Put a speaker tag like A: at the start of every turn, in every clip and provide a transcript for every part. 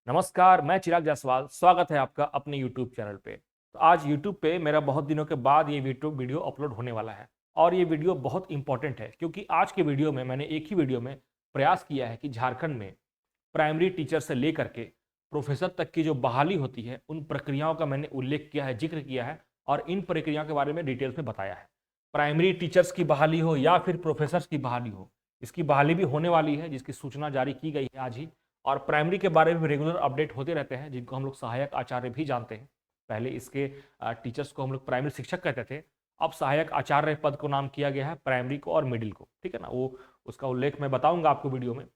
A: नमस्कार, मैं चिराग जायसवाल। स्वागत है आपका अपने यूट्यूब चैनल पे। तो आज यूट्यूब पे मेरा बहुत दिनों के बाद ये वीडियो अपलोड होने वाला है और ये वीडियो बहुत इंपॉर्टेंट है क्योंकि आज के वीडियो में मैंने एक ही वीडियो में प्रयास किया है कि झारखंड में प्राइमरी टीचर से लेकर के प्रोफेसर तक की जो बहाली होती है उन प्रक्रियाओं का मैंने उल्लेख किया है, जिक्र किया है और इन प्रक्रियाओं के बारे में डिटेल्स में बताया है। प्राइमरी टीचर्स की बहाली हो या फिर प्रोफेसर्स की बहाली हो, इसकी बहाली भी होने वाली है जिसकी सूचना जारी की गई है आज ही। और प्राइमरी के बारे में रेगुलर अपडेट होते रहते हैं जिनको हम लोग सहायक आचार्य भी जानते हैं। पहले इसके टीचर्स को हम लोग प्राइमरी शिक्षक कहते थे, अब सहायक आचार्य पद को नाम किया गया है प्राइमरी को और मिडिल को, ठीक है ना। वो उसका उल्लेख मैं बताऊंगा आपको वीडियो में।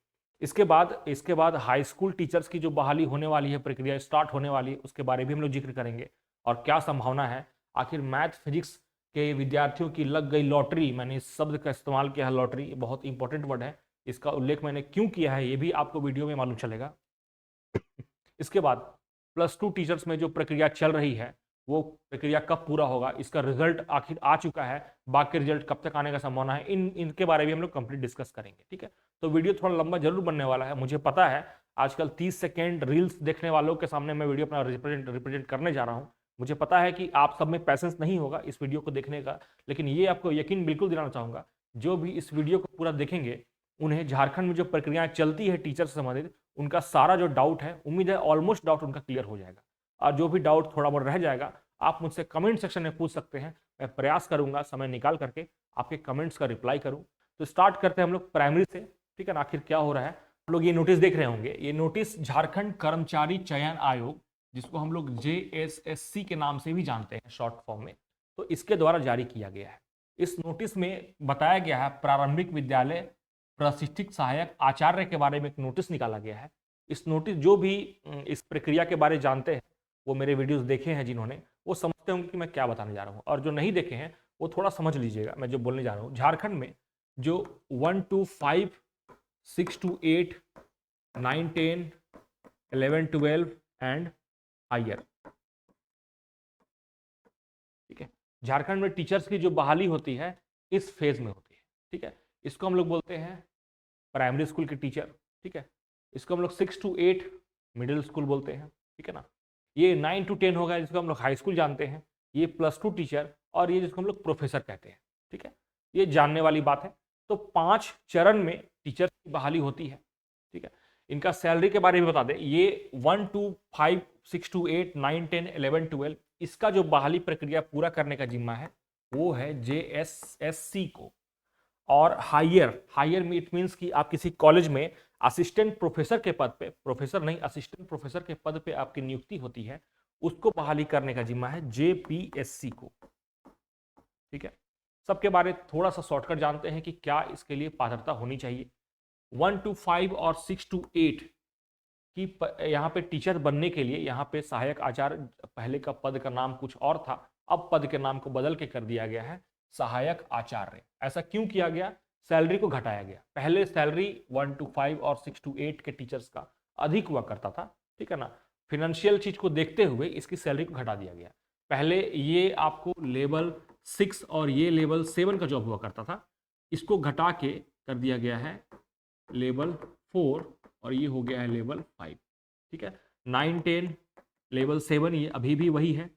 A: इसके बाद हाई स्कूल टीचर्स की जो बहाली होने वाली है, प्रक्रिया स्टार्ट होने वाली है, उसके बारे में भी हम लोग जिक्र करेंगे और क्या संभावना है। आखिर मैथ फिजिक्स के विद्यार्थियों की लग गई लॉटरी, मैंने इस शब्द का इस्तेमाल किया है, लॉटरी बहुत इंपॉर्टेंट वर्ड है, इसका उल्लेख मैंने क्यों किया है ये भी आपको वीडियो में मालूम चलेगा। इसके बाद +2 टीचर्स में जो प्रक्रिया चल रही है वो प्रक्रिया कब पूरा होगा, इसका रिजल्ट आखिर आ चुका है, बाकी रिजल्ट कब तक आने का संभावना है, इनके बारे में हम लोग कंप्लीट डिस्कस करेंगे, ठीक है। तो वीडियो थोड़ा लंबा जरूर बनने वाला है, मुझे पता है। आजकल 30 सेकेंड रील्स देखने वालों के सामने मैं वीडियो अपना रिप्रेजेंट करने जा रहा हूँ। मुझे पता है कि आप सब में पैसेंस नहीं होगा इस वीडियो को देखने का, लेकिन ये आपको यकीन बिल्कुल दिलाना चाहूंगा, जो भी इस वीडियो को पूरा देखेंगे उन्हें झारखंड में जो प्रक्रियाएं चलती है टीचर से संबंधित, उनका सारा जो डाउट है, उम्मीद है ऑलमोस्ट डाउट उनका क्लियर हो जाएगा। और जो भी डाउट थोड़ा बहुत रह जाएगा आप मुझसे कमेंट सेक्शन में पूछ सकते हैं, मैं प्रयास करूंगा समय निकाल करके आपके कमेंट्स का रिप्लाई करूं। तो स्टार्ट करते हैं हम लोग प्राइमरी से, ठीक है ना। आखिर क्या हो रहा है, आप लोग ये नोटिस देख रहे होंगे, ये नोटिस झारखंड कर्मचारी चयन आयोग, जिसको हम लोग JSSC के नाम से भी जानते हैं शॉर्ट फॉर्म में, तो इसके द्वारा जारी किया गया है। इस नोटिस में बताया गया है प्रारंभिक विद्यालय प्रशिक्षित सहायक आचार्य के बारे में एक नोटिस निकाला गया है। इस नोटिस जो भी इस प्रक्रिया के बारे जानते हैं, वो मेरे वीडियोस देखे हैं जिन्होंने, वो समझते होंगे कि मैं क्या बताने जा रहा हूँ, और जो नहीं देखे हैं वो थोड़ा समझ लीजिएगा मैं जो बोलने जा रहा हूँ। झारखंड में जो 1 to 5, 6 to 8, 9, 10, 11, 12 एंड हायर, ठीक है, झारखंड में टीचर्स की जो बहाली होती है इस फेज में होती है, ठीक है। इसको हम लोग बोलते हैं प्राइमरी स्कूल के टीचर, ठीक है। इसको हम लोग 6 to 8 मिडिल स्कूल बोलते हैं, ठीक है ना। ये 9 to 10 होगा जिसको हम लोग हाई स्कूल जानते हैं, ये +2 टीचर, और ये जिसको हम लोग प्रोफेसर कहते हैं, ठीक है। ये जानने वाली बात है। तो 5 चरण में टीचर की बहाली होती है, ठीक है। इनका सैलरी के बारे में बता दें, ये 1 to 5, 6 to 8, 9, 10, 11, 12, इसका जो बहाली प्रक्रिया पूरा करने का जिम्मा है वो है JSSC को। और हायर में इट मीन्स कि आप किसी कॉलेज में असिस्टेंट प्रोफेसर के पद पे, प्रोफेसर नहीं असिस्टेंट प्रोफेसर के पद पे आपकी नियुक्ति होती है, उसको बहाली करने का जिम्मा है JPSC को, ठीक है। सबके बारे थोड़ा सा शॉर्टकट जानते हैं कि क्या इसके लिए पात्रता होनी चाहिए। 1 to 5 और 6 to 8 कि यहाँ पे टीचर बनने के लिए, यहाँ पे सहायक आचार्य, पहले का पद का नाम कुछ और था, अब पद के नाम को बदल के कर दिया गया है सहायक आचार्य। ऐसा क्यों किया गया, सैलरी को घटाया गया। पहले सैलरी 1 to 5 और 6 to 8 के टीचर्स का अधिक हुआ करता था, ठीक है ना। फिनेंशियल चीज को देखते हुए इसकी सैलरी को घटा दिया गया। पहले ये आपको लेवल 6 और ये लेवल 7 का जॉब हुआ करता था, इसको घटा के कर दिया गया है लेवल 4 और ये हो गया है लेवल 5, ठीक है। 9, 10, लेवल 7 ये अभी भी वही है,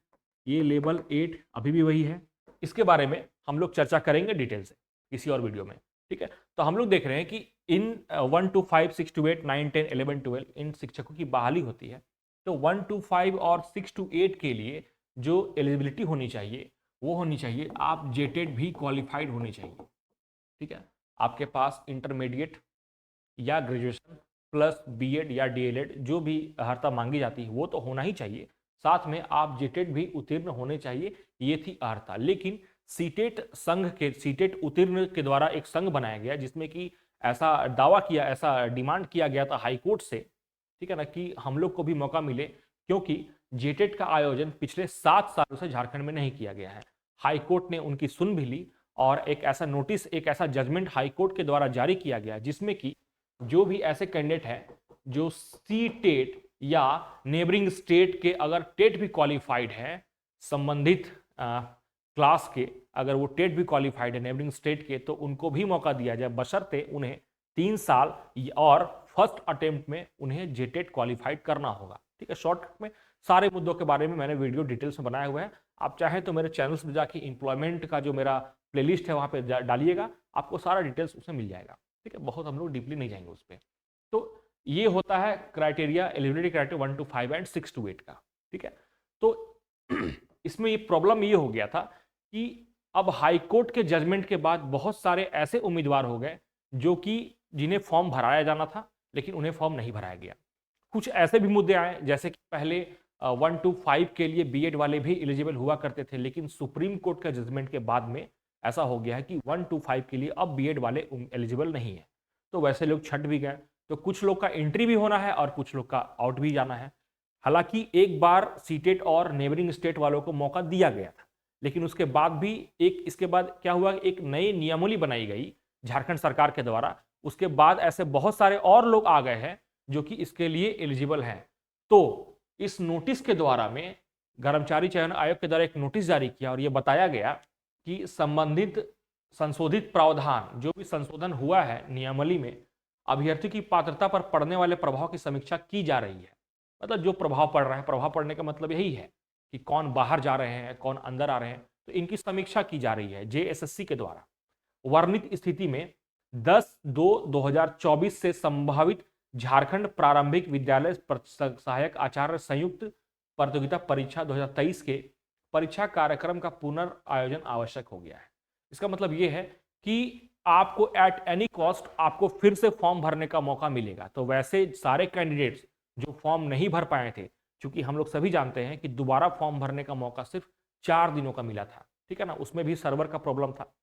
A: ये लेवल 8 अभी भी वही है। इसके बारे में हम लोग चर्चा करेंगे डिटेल से किसी और वीडियो में, ठीक है। तो हम लोग देख रहे हैं कि इन 1 to 5, 6 to 8, 9, 10, 11, 12 इन शिक्षकों की बहाली होती है। तो 1 to 5 और 6 to 8 के लिए जो एलिजिबिलिटी होनी चाहिए वो होनी चाहिए आप जेटेड भी क्वालिफाइड होनी चाहिए, ठीक है। आपके पास इंटरमीडिएट या ग्रेजुएशन प्लस बीएड या डीएलएड जो भी अर्हता मांगी जाती है वो तो होना ही चाहिए, साथ में आप जेटेड भी उत्तीर्ण होने चाहिए, ये थी अर्हता। लेकिन सीटेट संघ के, सीटेट उत्तीर्ण के द्वारा एक संघ बनाया गया जिसमें कि ऐसा दावा किया, ऐसा डिमांड किया गया था हाईकोर्ट से, ठीक है ना, कि हम लोग को भी मौका मिले, क्योंकि जेटेट का आयोजन पिछले 7 सालों से झारखंड में नहीं किया गया है। हाईकोर्ट ने उनकी सुन भी ली और एक ऐसा नोटिस, एक ऐसा जजमेंट हाईकोर्ट के द्वारा जारी किया गया जिसमें कि जो भी ऐसे कैंडिडेट हैं जो सी टेट या नेबरिंग स्टेट के अगर टेट भी क्वालिफाइड है, संबंधित क्लास के अगर वो टेट भी क्वालिफाइड है नेबरिंग स्टेट के, तो उनको भी मौका दिया जाए, बशर्ते उन्हें 3 साल और फर्स्ट अटेम्प्ट में उन्हें जेटेट क्वालिफाइड करना होगा। ठीक है, शॉर्टकट में सारे मुद्दों के बारे में मैंने वीडियो डिटेल्स में बनाया हुआ है। आप चाहें तो मेरे चैनल्स में जाके एम्प्लॉयमेंट का जो मेरा प्लेलिस्ट है वहाँ पे डालिएगा, आपको सारा डिटेल्स उसमें मिल जाएगा। ठीक है, बहुत हम लोग डीपली नहीं जाएंगे उस पर। तो ये होता है criteria, eligibility criteria 1 to 5 and 6 to 8 का। ठीक है, तो इसमें ये प्रॉब्लम ये हो गया था कि अब हाई कोर्ट के जजमेंट के बाद बहुत सारे ऐसे उम्मीदवार हो गए जो कि जिन्हें फॉर्म भराया जाना था लेकिन उन्हें फॉर्म नहीं भराया गया। कुछ ऐसे भी मुद्दे आए जैसे कि पहले 1 to 5 के लिए बीएड वाले भी एलिजिबल हुआ करते थे, लेकिन सुप्रीम कोर्ट का जजमेंट के बाद में ऐसा हो गया है कि 1 to 5 के लिए अब बीएड वाले एलिजिबल नहीं है। तो वैसे लोग छट भी गए, तो कुछ लोग का एंट्री भी होना है और कुछ लोग का आउट भी जाना है। हालांकि एक बार सीटेट और नेबरिंग स्टेट वालों को मौका दिया गया था, लेकिन उसके बाद भी इसके बाद क्या हुआ, एक नई नियमावली बनाई गई झारखंड सरकार के द्वारा। उसके बाद ऐसे बहुत सारे और लोग आ गए हैं जो कि इसके लिए एलिजिबल हैं। तो इस नोटिस के द्वारा में कर्मचारी चयन आयोग के द्वारा एक नोटिस जारी किया और यह बताया गया कि संबंधित संशोधित प्रावधान जो भी संशोधन हुआ है नियमावली में, अभ्यर्थी की पात्रता पर पड़ने वाले प्रभाव की समीक्षा की जा रही है। मतलब जो प्रभाव पड़ रहा है, प्रभाव पड़ने का मतलब यही है कि कौन बाहर जा रहे हैं, कौन अंदर आ रहे हैं, तो इनकी समीक्षा की जा रही है जेएसएससी के द्वारा। वर्णित स्थिति में 10/2/2024 से संभावित झारखंड प्रारंभिक विद्यालय सहायक आचार्य संयुक्त प्रतियोगिता परीक्षा 2023 के परीक्षा कार्यक्रम का पुनर्आयोजन आवश्यक हो गया है। इसका मतलब यह है कि आपको एट एनी कॉस्ट आपको फिर से फॉर्म भरने का मौका मिलेगा। तो वैसे सारे कैंडिडेट्स जो फॉर्म नहीं भर पाए थे, क्योंकि हम लोग सभी जानते हैं कि दोबारा फॉर्म भरने का मौका सिर्फ 4 दिनों का मिला था। ठीक है ना, उसमें भी सर्वर का प्रॉब्लम था,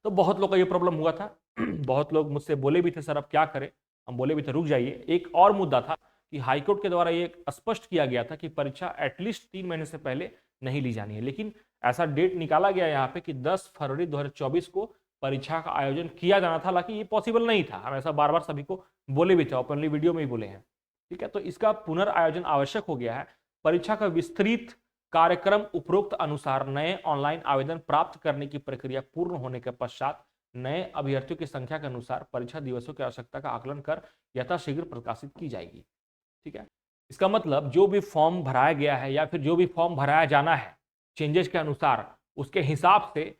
A: तो बहुत लोग का ये प्रॉब्लम हुआ था। बहुत लोग मुझसे बोले भी थे सर अब क्या करें, हम बोले भी थे रुक जाइए। एक और मुद्दा था कि हाईकोर्ट के द्वारा ये स्पष्ट किया गया था कि परीक्षा एटलीस्ट 3 महीने से पहले नहीं ली जानी है, लेकिन ऐसा डेट निकाला गया यहाँ पे कि 10 फरवरी 2024 को परीक्षा का आयोजन किया जाना था। हालांकि ये पॉसिबल नहीं था, हम ऐसा बार बार सभी को बोले भी थे, ओपनली वीडियो में ही बोले हैं। ठीक है, तो इसका पुनर्आयोजन आवश्यक हो गया है। परीक्षा का विस्तृत कार्यक्रम उपरोक्त अनुसार नए ऑनलाइन आवेदन प्राप्त करने की प्रक्रिया पूर्ण होने के पश्चात नए अभ्यर्थियों की संख्या के अनुसार परीक्षा दिवसों की आवश्यकता का आकलन कर यथाशीघ्र प्रकाशित की जाएगी। ठीक है, इसका मतलब जो भी फॉर्म भराया गया है या फिर जो भी फॉर्म भराया जाना है चेंजेस के अनुसार, उसके हिसाब से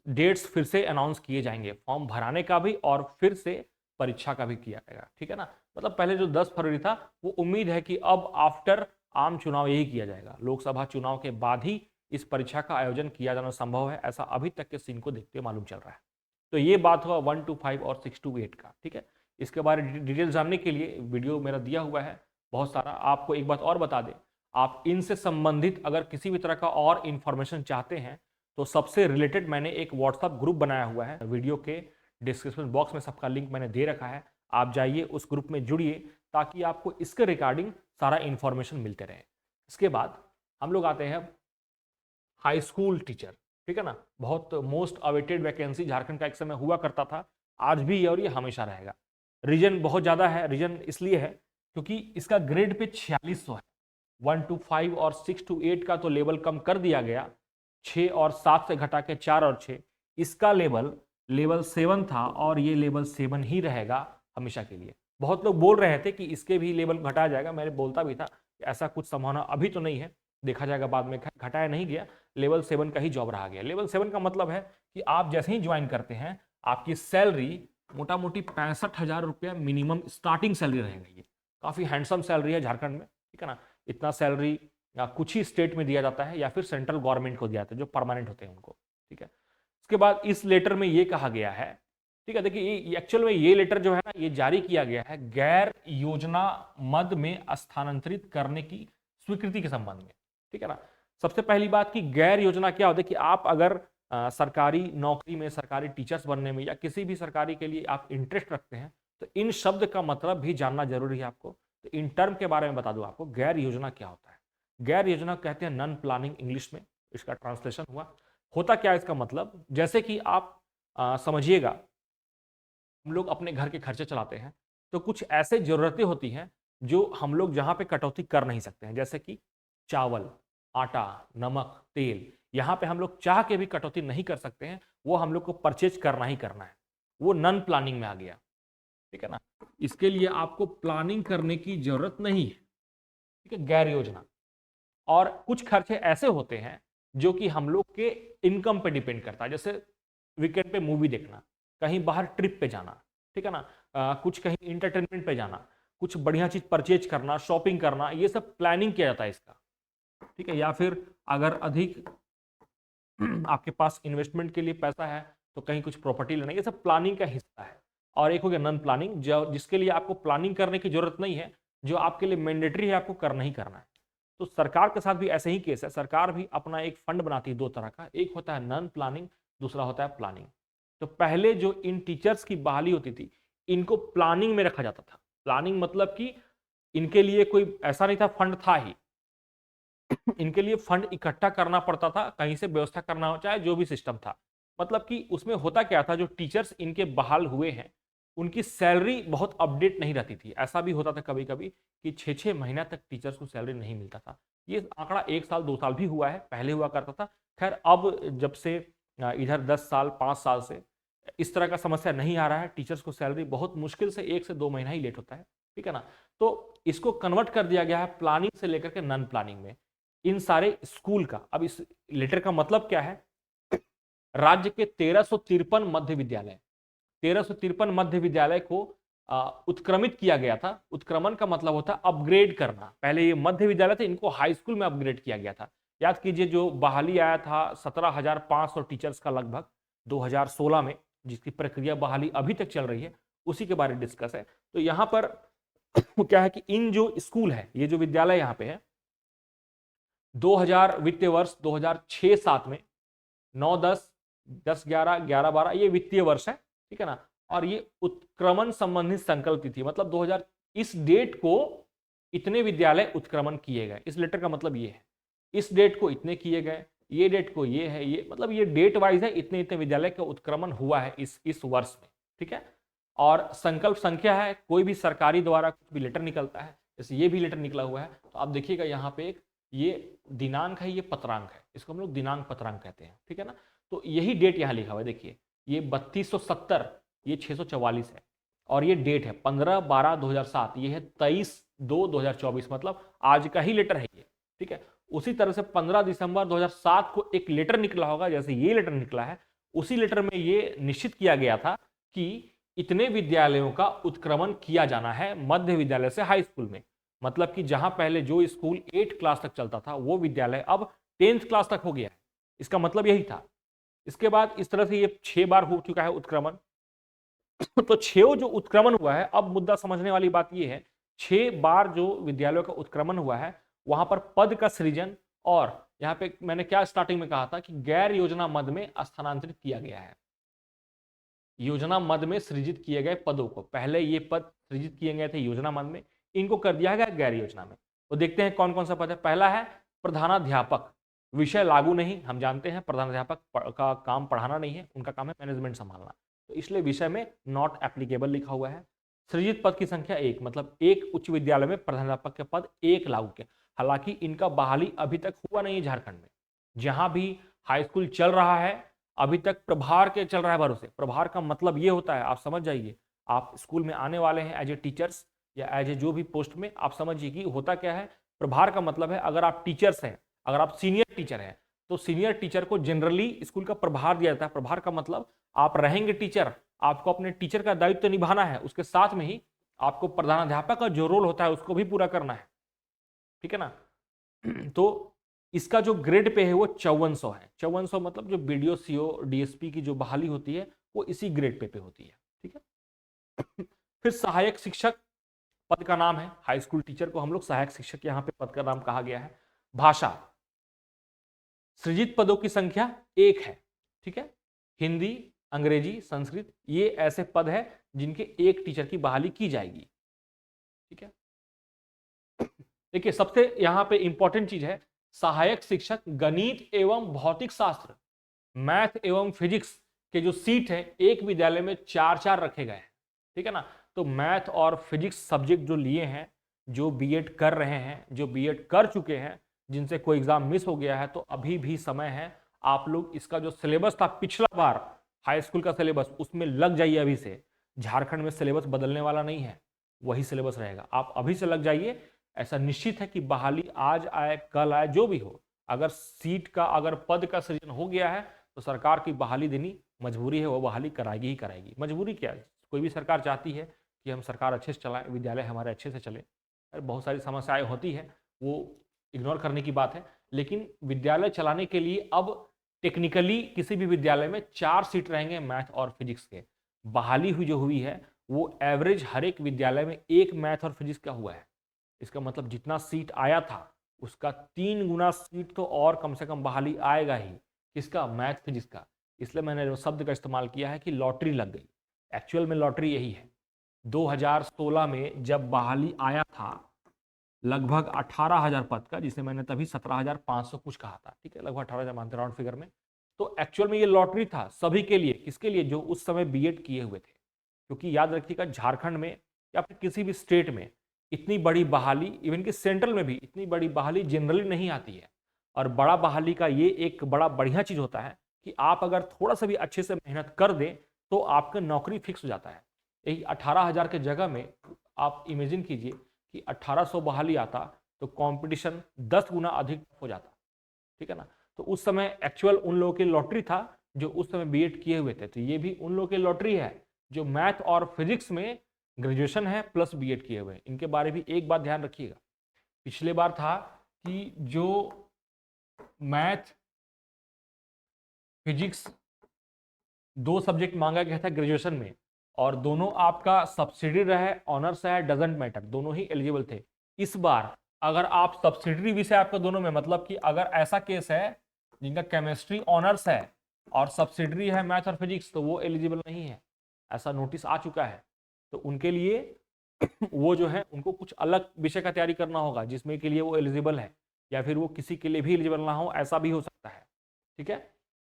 A: डेट्स फिर से अनाउंस किए जाएंगे, फॉर्म भराने का भी और फिर से परीक्षा का भी किया जाएगा। ठीक है ना, मतलब पहले जो 10 फरवरी था वो उम्मीद है कि अब आफ्टर आम चुनाव यही किया जाएगा, लोकसभा चुनाव के बाद ही इस परीक्षा का आयोजन किया जाना संभव है, ऐसा अभी तक के सीन को देखते मालूम चल रहा है। तो ये बात हुआ 1 to 5 और 6 to 8 का। ठीक है, इसके बारे में डिटेल जानने के लिए वीडियो मेरा दिया हुआ है बहुत सारा। आपको एक बात और बता दें, आप इनसे संबंधित अगर किसी भी तरह का और इन्फॉर्मेशन चाहते हैं तो सबसे रिलेटेड मैंने एक व्हाट्सएप ग्रुप बनाया हुआ है, वीडियो के डिस्क्रिप्शन बॉक्स में सबका लिंक मैंने दे रखा है, आप जाइए उस ग्रुप में जुड़िए ताकि आपको इसके रिगार्डिंग सारा इन्फॉर्मेशन मिलते रहे। इसके बाद हम लोग आते हैं हाई स्कूल टीचर। ठीक है ना, बहुत मोस्ट अवेटेड वैकेंसी झारखंड का एक समय हुआ करता था, आज भी और ये हमेशा रहेगा। रीजन बहुत ज़्यादा है, रीजन इसलिए है क्योंकि इसका ग्रेड पे 4600 है। 1 to 5 और 6 to 8 का तो लेवल कम कर दिया गया, 6 और 7 से घटा के 4 और 6, इसका लेवल 7 था और ये लेवल 7 ही रहेगा हमेशा के लिए। बहुत लोग बोल रहे थे कि इसके भी लेवल घटाया जाएगा, मैंने बोलता भी था कि ऐसा कुछ संभावना अभी तो नहीं है, देखा जाएगा बाद में। घटाया नहीं गया, लेवल 7 का ही जॉब रहा गया। लेवल 7 का मतलब है कि आप जैसे ही ज्वाइन करते हैं आपकी सैलरी मोटा मोटी 65,000 रुपया मिनिमम स्टार्टिंग सैलरी रहेगा। ये काफ़ी हैंडसम सैलरी है झारखंड में। ठीक है ना, इतना सैलरी या कुछ ही स्टेट में दिया जाता है या फिर सेंट्रल गवर्नमेंट को दिया जाता है जो परमानेंट होते हैं उनको। ठीक है, इसके बाद इस लेटर में ये कहा गया है, ठीक है, देखिए एक्चुअल में ये लेटर जो है ना ये जारी किया गया है गैर योजना मद में स्थानांतरित करने की स्वीकृति के संबंध में। ठीक है ना, सबसे पहली बात कि गैर योजना क्या होता है कि आप अगर सरकारी नौकरी में, सरकारी टीचर्स बनने में या किसी भी सरकारी के लिए आप इंटरेस्ट रखते हैं तो इन शब्द का मतलब भी जानना जरूरी है आपको। तो इन टर्म के बारे में बता दूं आपको, गैर योजना क्या होता है। गैर योजना कहते हैं नॉन प्लानिंग, इंग्लिश में इसका ट्रांसलेशन हुआ। होता क्या है इसका मतलब, जैसे कि आप समझिएगा हम लोग अपने घर के खर्चे चलाते हैं तो कुछ ऐसे जरूरतें होती हैं जो हम लोग जहाँ पे कटौती कर नहीं सकते हैं, जैसे कि चावल, आटा, नमक, तेल, यहाँ पे हम लोग चाह के भी कटौती नहीं कर सकते हैं, वो हम लोग को परचेज करना ही करना है, वो नॉन प्लानिंग में आ गया। ठीक है ना। इसके लिए आपको प्लानिंग करने की जरूरत नहीं है, ठीक है, गैर योजना। और कुछ खर्चे ऐसे होते हैं जो कि हम लोग के इनकम पे डिपेंड करता है, जैसे वीकेंड पे मूवी देखना, कहीं बाहर ट्रिप पे जाना, ठीक है ना, कुछ कहीं इंटरटेनमेंट पे जाना, कुछ बढ़िया चीज परचेज करना, शॉपिंग करना, ये सब प्लानिंग किया जाता है इसका, ठीक है। या फिर अगर अधिक आपके पास इन्वेस्टमेंट के लिए पैसा है तो कहीं कुछ प्रॉपर्टी लेना, ये सब प्लानिंग का हिस्सा है। और एक हो गया नॉन प्लानिंग, जो जिसके लिए आपको प्लानिंग करने की जरूरत नहीं है, जो आपके लिए मैंडेटरी है, आपको करना ही करना है। तो सरकार के साथ भी ऐसे ही केस है, सरकार भी अपना एक फंड बनाती है दो तरह का, एक होता है नॉन प्लानिंग, दूसरा होता है प्लानिंग। तो पहले जो इन टीचर्स की बहाली होती थी, इनको प्लानिंग में रखा जाता था। प्लानिंग मतलब कि इनके लिए कोई ऐसा नहीं था, फंड था ही, इनके लिए फंड इकट्ठा करना पड़ता था, कहीं से व्यवस्था करना हो, चाहे जो भी सिस्टम था। मतलब कि उसमें होता क्या था, जो टीचर्स इनके बहाल हुए हैं उनकी सैलरी बहुत अपडेट नहीं रहती थी। ऐसा भी होता था कभी कभी कि 6-6 महीना तक टीचर्स को सैलरी नहीं मिलता था। ये आंकड़ा 1 साल 2 साल भी हुआ है, पहले हुआ करता था। खैर अब जब से इधर 10 साल 5 साल से इस तरह का समस्या नहीं आ रहा है, टीचर्स को सैलरी बहुत मुश्किल से 1 से 2 महीना ही लेट होता है, ठीक है ना। तो इसको कन्वर्ट कर दिया गया है प्लानिंग से लेकर के नॉन प्लानिंग में, इन सारे स्कूल का। अब इस लेटर का मतलब क्या है, राज्य के 1353 मध्य विद्यालय, 1353 मध्य विद्यालय को उत्क्रमित किया गया था। उत्क्रमण का मतलब होता है अपग्रेड करना। पहले ये मध्य विद्यालय थे, इनको हाई स्कूल में अपग्रेड किया गया था। याद कीजिए जो बहाली आया था 17,500 टीचर्स का लगभग 2016 में, जिसकी प्रक्रिया बहाली अभी तक चल रही है, उसी के बारे में डिस्कस है। तो यहाँ पर क्या है कि इन जो स्कूल है, ये जो विद्यालय यहाँ पे है, 2000 वित्तीय वर्ष 2006-7 में 9-10 10-11 11-12 ये वित्तीय वर्ष है, ठीक है ना। और ये उत्क्रमण संबंधित संकल्प थी, मतलब 2000 इस डेट को इतने विद्यालय उत्क्रमण किए गए। इस लेटर का मतलब ये है, इस डेट को इतने किए गए, ये डेट को ये है, ये मतलब ये डेट वाइज है, इतने इतने विद्यालय का उत्क्रमण हुआ है इस वर्ष में, ठीक है। और संकल्प संख्या है, कोई भी सरकारी द्वारा कुछ भी लेटर निकलता है, जैसे ये भी लेटर निकला हुआ है, तो आप देखिएगा यहाँ पे एक ये दिनांक है, ये पत्रांक है, इसको हम लोग दिनांक पत्रांक कहते हैं, ठीक है ना। तो यही डेट यहाँ लिखा हुआ है, देखिए ये 3270, ये 644 है, और ये डेट है 15/12/2007, ये है 23/2/2024, मतलब आज का ही लेटर है ये, ठीक है। उसी तरह से 15 दिसंबर 2007 को एक लेटर निकला होगा, जैसे ये लेटर निकला है, उसी लेटर में ये निश्चित किया गया था कि इतने विद्यालयों का उत्क्रमण किया जाना है मध्य विद्यालय से हाई स्कूल में। मतलब कि जहां पहले जो स्कूल 8 क्लास तक चलता था, वो विद्यालय अब 10th क्लास तक हो गया है। इसका मतलब यही था। इसके बाद इस तरह से ये 6 बार हो चुका है उत्क्रमण। तो 6 जो उत्क्रमण हुआ है, अब मुद्दा समझने वाली बात यह है, 6 बार जो विद्यालयों का उत्क्रमण हुआ है, वहां पर पद का सृजन, और यहां पे मैंने क्या स्टार्टिंग में कहा था कि गैर योजना मद में स्थानांतरित किया गया है। योजना मद में सृजित किए गए पदों को, पहले ये पद सृजित किए गए थे योजना मद में, इनको कर दिया गया गैर योजना में। तो देखते हैं कौन कौन सा पद है। पहला है प्रधानाध्यापक, विषय लागू नहीं, हम जानते हैं प्रधानाध्यापक का काम पढ़ाना नहीं है, उनका काम है मैनेजमेंट संभालना, तो इसलिए विषय में नॉट एप्लीकेबल लिखा हुआ है। सृजित पद की संख्या 1, मतलब एक उच्च विद्यालय में प्रधानाध्यापक के पद 1 लागू किया। हालांकि इनका बहाली अभी तक हुआ नहीं है झारखंड में, जहां भी हाई स्कूल चल रहा है अभी तक प्रभार के चल रहा है भरोसे। प्रभार का मतलब ये होता है, आप समझ जाइए, आप स्कूल में आने वाले हैं एज ए टीचर्स या एज ए जो भी पोस्ट में, आप समझिए कि होता क्या है। प्रभार का मतलब है अगर आप टीचर्स हैं, अगर आप सीनियर टीचर हैं, तो सीनियर टीचर को जनरली स्कूल का प्रभार दिया जाता है। प्रभार का मतलब आप रहेंगे टीचर, आपको अपने टीचर का दायित्व निभाना है, उसके साथ में ही आपको प्रधानाध्यापक का जो रोल होता है उसको भी पूरा करना है, ठीक है ना। तो इसका जो ग्रेड पे है वो 5400 है। 5400 मतलब जो बीडीओ सीओ डीएसपी की जो बहाली होती है वो इसी ग्रेड पे होती है, ठीक है। फिर सहायक शिक्षक पद का नाम है, हाई स्कूल टीचर को हम लोग सहायक शिक्षक यहाँ पे पद का नाम कहा गया है। भाषा, सृजित पदों की संख्या 1 है, ठीक है। हिंदी, अंग्रेजी, संस्कृत, ये ऐसे पद है जिनके एक टीचर की बहाली की जाएगी, ठीक है। देखिए सबसे यहाँ पे इंपॉर्टेंट चीज है, सहायक शिक्षक गणित एवं भौतिक शास्त्र, मैथ एवं फिजिक्स के जो सीट है एक विद्यालय में 4-4 रखे गए हैं, ठीक है ना। तो मैथ और फिजिक्स सब्जेक्ट जो लिए हैं, जो बीएड कर रहे हैं, जो बीएड कर चुके हैं, जिनसे कोई एग्जाम मिस हो गया है, तो अभी भी समय है, आप लोग इसका जो सिलेबस था पिछला बार हाई स्कूल का सिलेबस, उसमें लग जाइए अभी से। झारखंड में सिलेबस बदलने वाला नहीं है, वही सिलेबस रहेगा। आप अभी से लग जाइए, ऐसा निश्चित है कि बहाली आज आए कल आए जो भी हो, अगर सीट का अगर पद का सृजन हो गया है तो सरकार की बहाली देनी मजबूरी है, वो बहाली कराएगी ही कराएगी। मजबूरी क्या है, कोई भी सरकार चाहती है कि हम सरकार अच्छे से चलाएं, विद्यालय हमारे अच्छे से चले। बहुत सारी समस्याएं होती है, वो इग्नोर करने की बात है, लेकिन विद्यालय चलाने के लिए अब टेक्निकली किसी भी विद्यालय में 4 सीट रहेंगे मैथ और फिजिक्स के। बहाली हुई जो हुई है वो एवरेज हर एक विद्यालय में 1 मैथ और फिजिक्स का हुआ है। इसका मतलब जितना सीट आया था उसका 3 गुना सीट तो और कम से कम बहाली आएगा ही। किसका? मैथ फिजिक्स का। इसलिए मैंने जो शब्द का इस्तेमाल किया है कि लॉटरी लग गई। एक्चुअल में लॉटरी यही है। 2016 में जब बहाली आया था लगभग 18,000 पद का, जिसे मैंने तभी 17,500 कुछ कहा था, ठीक है, लगभग 18,000 मानते राउंड फिगर में। तो एक्चुअल में ये लॉटरी था सभी के लिए। किसके लिए? जो उस समय बीएड किए हुए थे। क्योंकि याद रखिएगा, झारखंड में या फिर किसी भी स्टेट में इतनी बड़ी बहाली, इवन कि सेंट्रल में भी इतनी बड़ी बहाली जनरली नहीं आती है। और बड़ा बहाली का ये एक बड़ा बढ़िया चीज होता है कि आप अगर थोड़ा सा भी अच्छे से मेहनत कर दें तो आपका नौकरी फिक्स हो जाता है। यही 18,000 के जगह में आप इमेजिन कीजिए कि 1800 बहाली आता तो कंपटीशन 10 गुना अधिक हो जाता, ठीक है ना। तो उस समय एक्चुअल उन लोगों की लॉटरी था जो उस समय बीएड किए हुए थे। तो ये भी उन लोगों की लॉटरी है जो मैथ और फिजिक्स में ग्रेजुएशन है प्लस बीएड किए हुए। इनके बारे में एक बात ध्यान रखिएगा, पिछले बार था कि जो मैथ फिजिक्स 2 सब्जेक्ट मांगा गया था ग्रेजुएशन में, और दोनों आपका सब्सिडी रहे, ऑनर्स है, डजेंट मैटर, दोनों ही एलिजिबल थे। इस बार अगर आप सब्सिडरी विषय आपका दोनों में, मतलब कि अगर ऐसा केस है जिनका केमिस्ट्री ऑनर्स है और सब्सिडरी है मैथ और फिजिक्स, तो वो एलिजिबल नहीं है। ऐसा नोटिस आ चुका है। तो उनके लिए वो जो है उनको कुछ अलग विषय का तैयारी करना होगा जिसमें के लिए वो एलिजिबल है, या फिर वो किसी के लिए भी एलिजिबल ना हो, ऐसा भी हो सकता है, ठीक है।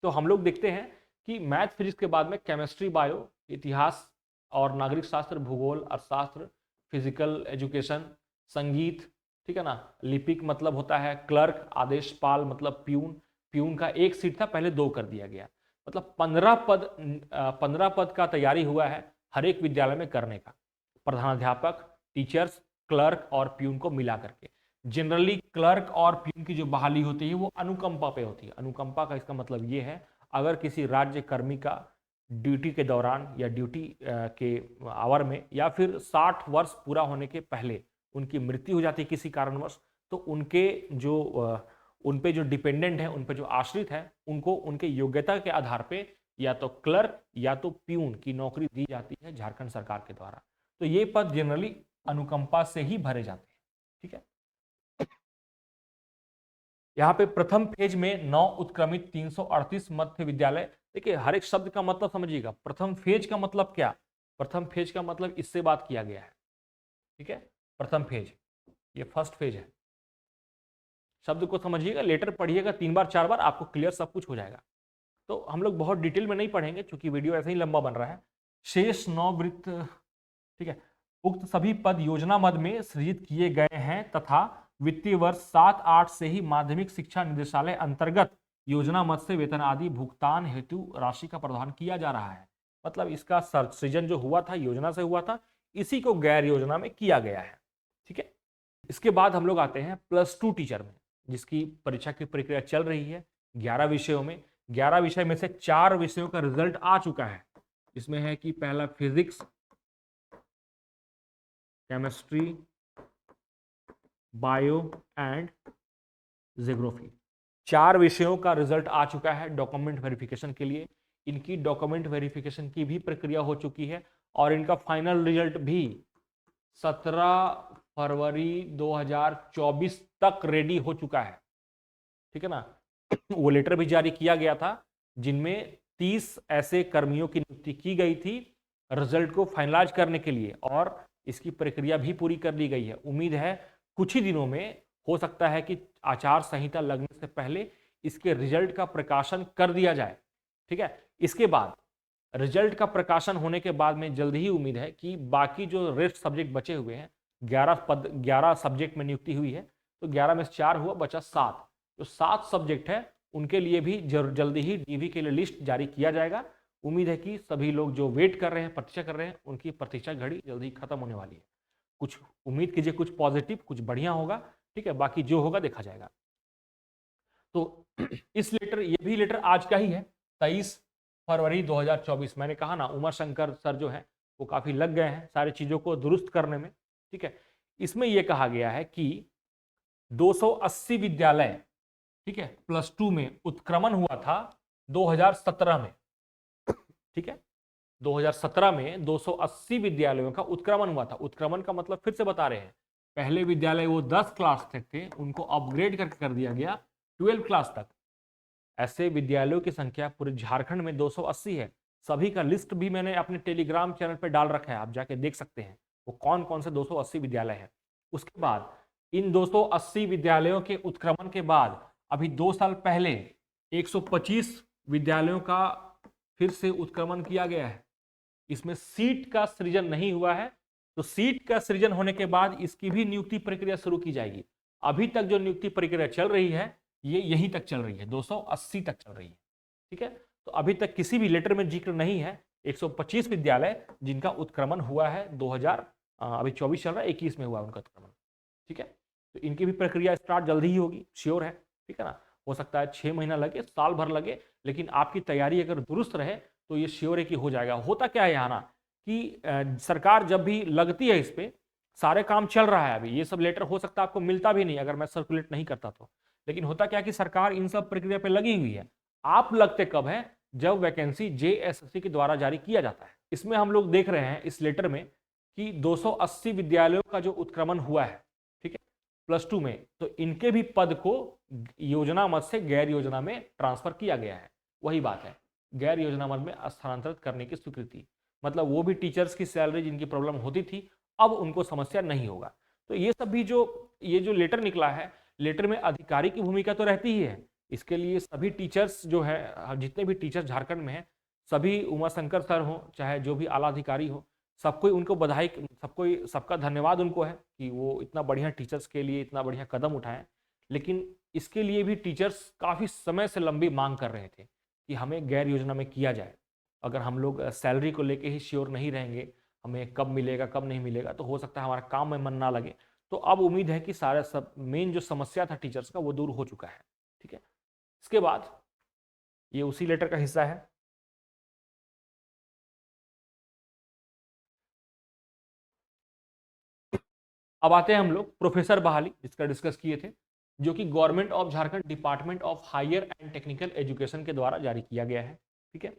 A: तो हम लोग देखते हैं कि मैथ फिजिक्स के बाद में केमिस्ट्री, बायो, इतिहास और नागरिक शास्त्र, भूगोल, अर्थशास्त्र, फिजिकल एजुकेशन, संगीत, ठीक है ना। लिपिक मतलब होता है क्लर्क, आदेशपाल मतलब प्यून। प्यून का 1 सीट था, पहले 2 कर दिया गया। मतलब 15 पद का तैयारी हुआ है हर एक विद्यालय में करने का, प्रधानाध्यापक, टीचर्स, क्लर्क और प्यून को मिला करके। जनरली क्लर्क और प्यून की जो बहाली होती है वो अनुकंपा पे होती है। अनुकंपा का इसका मतलब ये है, अगर किसी राज्य कर्मी का ड्यूटी के दौरान या ड्यूटी के आवर में या फिर 60 वर्ष पूरा होने के पहले उनकी मृत्यु हो जाती है किसी कारणवश, तो उनके जो उन पे जो डिपेंडेंट है, उन पे जो आश्रित है, उनको उनके योग्यता के आधार पे या तो क्लर्क या तो प्यून की नौकरी दी जाती है झारखंड सरकार के द्वारा। तो ये पद जनरली अनुकंपा से ही भरे जाते हैं, ठीक है। यहाँ पे प्रथम फेज में 9 उत्क्रमित 338 मध्य विद्यालय। देखिए हर एक शब्द का मतलब समझिएगा। प्रथम फेज का मतलब क्या? प्रथम फेज का मतलब इससे बात किया गया है, ठीक है। प्रथम फेज, ये फर्स्ट फेज है। शब्द को समझिएगा, लेटर पढ़िएगा 3 बार 4 बार, आपको क्लियर सब कुछ हो जाएगा। तो हम लोग बहुत डिटेल में नहीं पढ़ेंगे क्योंकि वीडियो ऐसे ही लंबा बन रहा है। शेष 9 वृत्त, ठीक है, उक्त सभी पद योजना मद में सृजित किए गए हैं तथा वित्तीय वर्ष 7-8 से ही माध्यमिक शिक्षा निदेशालय अंतर्गत योजना मद से वेतन आदि भुगतान हेतु राशि का प्रावधान किया जा रहा है। मतलब इसका सृजन जो हुआ था योजना से हुआ था, इसी को गैर योजना में किया गया है, ठीक है। इसके बाद हम लोग आते हैं +2 टीचर में, जिसकी परीक्षा की प्रक्रिया चल रही है 11 विषयों में। 11 विषय में से 4 विषयों का रिजल्ट आ चुका है। इसमें है कि पहला physics, chemistry, bio and geography. 4 विषयों का रिजल्ट आ चुका है डॉक्यूमेंट वेरिफिकेशन के लिए। इनकी डॉक्यूमेंट वेरिफिकेशन की भी प्रक्रिया हो चुकी है और इनका फाइनल रिजल्ट भी 17 फरवरी 2024 तक रेडी हो चुका है, ठीक है ना। वो लेटर भी जारी किया गया था जिनमें 30 ऐसे कर्मियों की नियुक्ति की गई थी रिजल्ट को फाइनलाइज करने के लिए, और इसकी प्रक्रिया भी पूरी कर ली गई है। उम्मीद है कुछ ही दिनों में, हो सकता है कि आचार संहिता लगने से पहले इसके रिजल्ट का प्रकाशन कर दिया जाए, ठीक है। इसके बाद रिजल्ट का प्रकाशन होने के बाद में जल्द ही उम्मीद है कि बाकी जो रेस्ट सब्जेक्ट बचे हुए हैं, 11 सब्जेक्ट में नियुक्ति हुई है, तो 11 में से 4 हुआ, बचा 7। जो 7 सब्जेक्ट है उनके लिए भी जल्दी ही डीवी के लिए लिस्ट जारी किया जाएगा उम्मीद है कि सभी लोग जो वेट कर रहे हैं, प्रतीक्षा कर रहे हैं, उनकी प्रतीक्षा घड़ी जल्दी खत्म होने वाली है। कुछ उम्मीद कीजिए, कुछ पॉजिटिव, कुछ बढ़िया होगा, ठीक है, बाकी जो होगा देखा जाएगा। तो इस लेटर, ये भी लेटर आज का ही है, 23 फरवरी 2024। मैंने कहा ना, उमा शंकर सर जो है वो काफी लग गए हैं सारी चीजों को दुरुस्त करने में, ठीक है। इसमें यह कहा गया है कि 280 विद्यालय, ठीक है, +2 में उत्क्रमण हुआ था 2017 में, ठीक है। 2017 में 280 विद्यालयों का उत्क्रमण हुआ था। उत्क्रमण का मतलब फिर से बता रहे हैं, पहले विद्यालय वो 10 क्लास तक थे, उनको अपग्रेड करके कर दिया गया 12 क्लास तक। ऐसे विद्यालयों की संख्या पूरे झारखंड में 280 है। सभी का लिस्ट भी मैंने अपने टेलीग्राम चैनल पर डाल रखा है, आप जाके देख सकते हैं वो कौन कौन से 280 विद्यालय हैं। उसके बाद इन 280 विद्यालयों के उत्क्रमण के बाद अभी 2 साल पहले 125 विद्यालयों का फिर से उत्क्रमण किया गया है। इसमें सीट का सृजन नहीं हुआ है, तो सीट का सृजन होने के बाद इसकी भी नियुक्ति प्रक्रिया शुरू की जाएगी। अभी तक जो नियुक्ति प्रक्रिया चल रही है ये यहीं तक चल रही है, 280 तक चल रही है, ठीक है। तो अभी तक किसी भी लेटर में जिक्र नहीं है 125 विद्यालय जिनका उत्क्रमण हुआ है 2000, अभी 24 चल रहा है, 21 में हुआ उनका उत्क्रमण, ठीक है। तो इनकी भी प्रक्रिया स्टार्ट जल्दी ही होगी, श्योर है, ठीक है ना। हो सकता है 6 महीना लगे, साल भर लगे, लेकिन आपकी तैयारी अगर दुरुस्त रहे तो ये श्योर है कि हो जाएगा। होता क्या है यहाँ ना कि सरकार जब भी लगती है इस पे, सारे काम चल रहा है अभी, ये सब लेटर हो सकता है आपको मिलता भी नहीं अगर मैं सर्कुलेट नहीं करता तो, लेकिन होता क्या कि सरकार इन सब प्रक्रिया पे लगी हुई है। आप लगते कब है, जब वैकेंसी JSSC के द्वारा जारी किया जाता है। इसमें हम लोग देख रहे हैं इस लेटर में कि 280 विद्यालयों का जो उत्क्रमण हुआ है, ठीक है, +2 में, तो इनके भी पद को योजना मद से गैर योजना में ट्रांसफर किया गया है। वही बात है, गैर योजना मद में स्थानांतरित करने की स्वीकृति, मतलब वो भी टीचर्स की सैलरी जिनकी प्रॉब्लम होती थी अब उनको समस्या नहीं होगा। तो ये सब भी ये जो लेटर निकला है, लेटर में अधिकारी की भूमिका तो रहती ही है। इसके लिए सभी टीचर्स जो है, जितने भी टीचर्स झारखंड में हैं, सभी उमा शंकर सर हो चाहे जो भी आला अधिकारी हो, सबको उनको बधाई, सबका धन्यवाद उनको है कि वो इतना बढ़िया टीचर्स के लिए इतना बढ़िया कदम उठाएं। लेकिन इसके लिए भी टीचर्स काफ़ी समय से लंबी मांग कर रहे थे कि हमें गैर योजना में किया जाए। अगर हम लोग सैलरी को लेके ही श्योर नहीं रहेंगे, हमें कब मिलेगा कब नहीं मिलेगा, तो हो सकता है हमारा काम में मन ना लगे। तो अब उम्मीद है कि सारा सब मेन जो समस्या था टीचर्स का वो दूर हो चुका है, ठीक है। इसके बाद ये उसी लेटर का हिस्सा है। अब आते हैं हम लोग प्रोफेसर बहाली, जिसका डिस्कस किए थे, जो कि government of Jharkhand department of higher and technical education के द्वारा जारी किया गया है, ठीक है।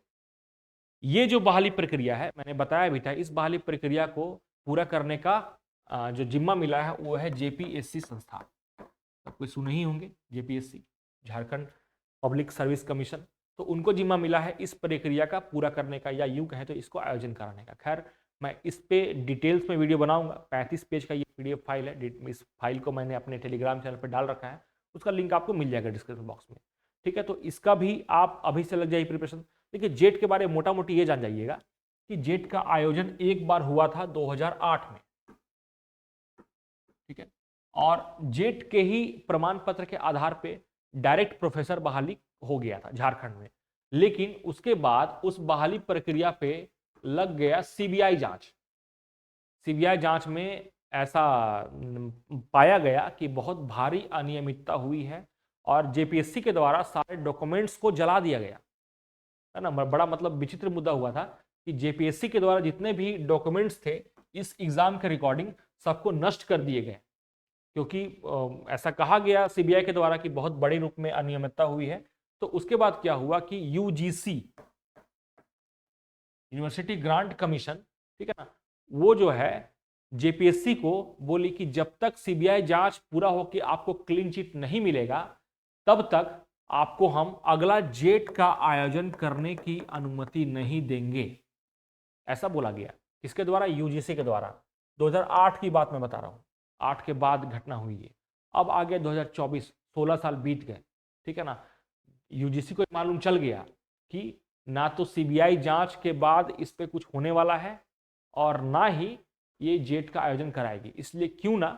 A: ये जो बहाली प्रक्रिया है, मैंने बताया भी था, इस बहाली प्रक्रिया को पूरा करने का जो जिम्मा मिला है वो है JPSC संस्था। सब कोई सुने ही होंगे, JPSC, Jharkhand public service commission. तो उनको जिम्मा मिला है इस प्रक्रिया का पूरा करने का, या यूं कहें तो इसको आयोजन कराने का। खैर मैं इस पे डिटेल्स में वीडियो बनाऊंगा, 35 पेज का ये PDF फाइल है। इस फाइल को मैंने अपने टेलीग्राम चैनल पर डाल रखा है, उसका लिंक आपको मिल जाएगा डिस्क्रिप्शन बॉक्स में, ठीक है। तो इसका भी आप अभी से लग जाइए प्रिपरेशन। देखिए जेट के बारे में मोटा मोटी ये जान जाइएगा कि जेट का आयोजन एक बार हुआ था 2008 में, ठीक है। और जेट के ही प्रमाण पत्र के आधार पे डायरेक्ट प्रोफेसर बहाली हो गया था झारखंड में। लेकिन उसके बाद उस बहाली प्रक्रिया पे लग गया CBI जांच। CBI जांच में ऐसा पाया गया कि बहुत भारी अनियमितता हुई है और JPSC के द्वारा सारे डॉक्यूमेंट्स को जला दिया गया है ना। बड़ा मतलब विचित्र मुद्दा हुआ था कि JPSC के द्वारा जितने भी डॉक्यूमेंट्स थे इस एग्जाम के रिकॉर्डिंग सबको नष्ट कर दिए गए, क्योंकि ऐसा कहा गया CBI के द्वारा कि बहुत बड़े रूप में अनियमितता हुई है। तो उसके बाद क्या हुआ कि UGC, यूनिवर्सिटी ग्रांट कमीशन, ठीक है ना, वो जो है JPSC को बोली कि जब तक CBI जांच पूरा होकर आपको क्लीन चिट नहीं मिलेगा तब तक आपको हम अगला जेट का आयोजन करने की अनुमति नहीं देंगे। ऐसा बोला गया। किसके द्वारा? UGC के द्वारा। 2008 की बात मैं बता रहा हूँ, 8 के बाद घटना हुई है। अब आ गया 2024, 16 साल बीत गए, ठीक है ना। UGC को मालूम चल गया कि ना तो CBI जांच के बाद इस पे कुछ होने वाला है और ना ही ये जेट का आयोजन कराएगी। इसलिए क्यों ना,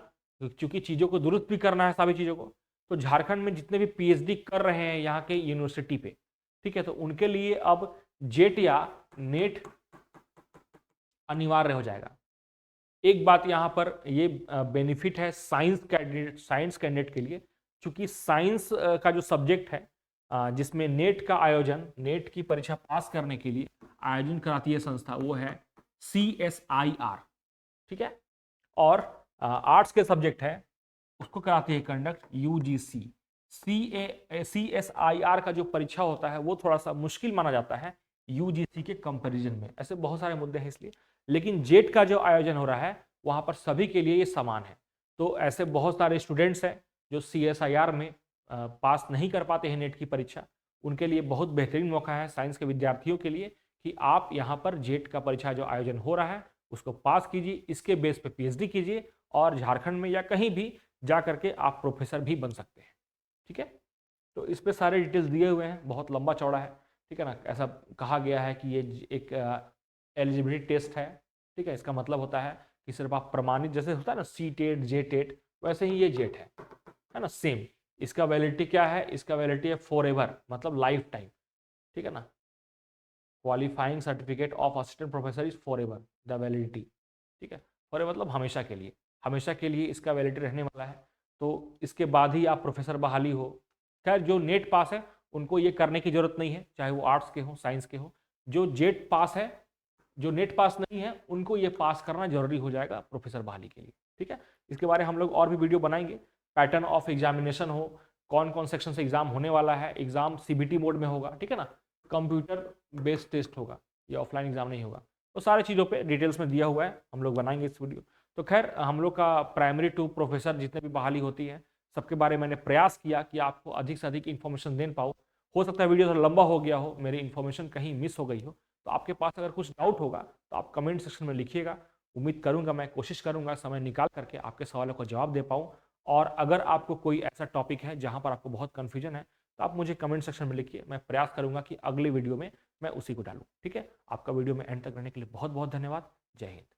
A: क्योंकि चीज़ों को दुरुस्त भी करना है सभी चीज़ों को, तो झारखंड में जितने भी PhD कर रहे हैं यहाँ के यूनिवर्सिटी पे, ठीक है, तो उनके लिए अब जेट या नेट अनिवार्य हो जाएगा। एक बात यहाँ पर ये बेनिफिट है साइंस कैंडिडेट के लिए, क्योंकि साइंस का जो सब्जेक्ट है जिसमें नेट का आयोजन, नेट की परीक्षा पास करने के लिए आयोजन कराती है संस्था, वो है CSIR, ठीक है। और आर्ट्स के सब्जेक्ट है उसको कराती है कंडक्ट UGC। CSIR का जो परीक्षा होता है वो थोड़ा सा मुश्किल माना जाता है UGC के कंपैरिजन में, ऐसे बहुत सारे मुद्दे हैं इसलिए। लेकिन जेट का जो आयोजन हो रहा है वहां पर सभी के लिए ये समान है। तो ऐसे बहुत सारे स्टूडेंट्स हैं जो CSIR में पास नहीं कर पाते हैं नेट की परीक्षा, उनके लिए बहुत बेहतरीन मौका है साइंस के विद्यार्थियों के लिए कि आप यहाँ पर जेट का परीक्षा जो आयोजन हो रहा है उसको पास कीजिए, इसके बेस पे PhD कीजिए और झारखंड में या कहीं भी जा करके आप प्रोफेसर भी बन सकते हैं, ठीक है। तो इस पे सारे डिटेल्स दिए हुए हैं, बहुत लंबा चौड़ा है, ठीक है ना। ऐसा कहा गया है कि ये एक एलिजिबिलिटी टेस्ट है, ठीक है। इसका मतलब होता है कि सिर्फ आप प्रमाणित, जैसे होता है ना CTET JTET, वैसे ही ये जेट है ना, सेम। इसका वैलिडिटी क्या है, इसका वैलिडिटी है फॉरएवर, मतलब लाइफ टाइम, ठीक है ना। Qualifying certificate of assistant professor is forever the validity, ठीक है। फॉरएवर मतलब हमेशा के लिए, हमेशा के लिए इसका वैलिडिटी रहने वाला है। तो इसके बाद ही आप प्रोफेसर बहाली हो। खैर जो नेट पास है उनको ये करने की जरूरत नहीं है, चाहे वो आर्ट्स के हो साइंस के हो। जो जेट पास है, जो नेट पास नहीं है, उनको ये पास करना जरूरी हो जाएगा प्रोफेसर बहाली के लिए, ठीक है। इसके बारे में हम लोग और भी वीडियो बनाएंगे। पैटर्न ऑफ एग्जामिनेशन हो, कौन कौन सेक्शन से एग्जाम होने वाला है, एग्जाम CBT मोड में होगा, ठीक है ना, कंप्यूटर बेस्ड टेस्ट होगा, ये ऑफलाइन एग्जाम नहीं होगा। तो सारी चीज़ों पे डिटेल्स में दिया हुआ है, हम लोग बनाएंगे इस वीडियो। तो खैर हम लोग का प्राइमरी टू प्रोफेसर जितने भी बहाली होती है सबके बारे में मैंने प्रयास किया कि आपको अधिक से अधिक इन्फॉर्मेशन दे पाऊँ। हो सकता है वीडियो थोड़ा लंबा हो गया हो, मेरी इन्फॉर्मेशन कहीं मिस हो गई हो, तो आपके पास अगर कुछ डाउट होगा तो आप कमेंट सेक्शन में लिखिएगा। उम्मीद करूंगा, मैं कोशिश करूंगा समय निकाल करके आपके सवालों का जवाब दे पाऊँ। और अगर आपको कोई ऐसा टॉपिक है जहां पर आपको बहुत कन्फ्यूजन है तो आप मुझे कमेंट सेक्शन में लिखिए, मैं प्रयास करूंगा कि अगले वीडियो में मैं उसी को डालूं, ठीक है। आपका वीडियो में एंड तक रहने के लिए बहुत बहुत धन्यवाद। जय हिंद।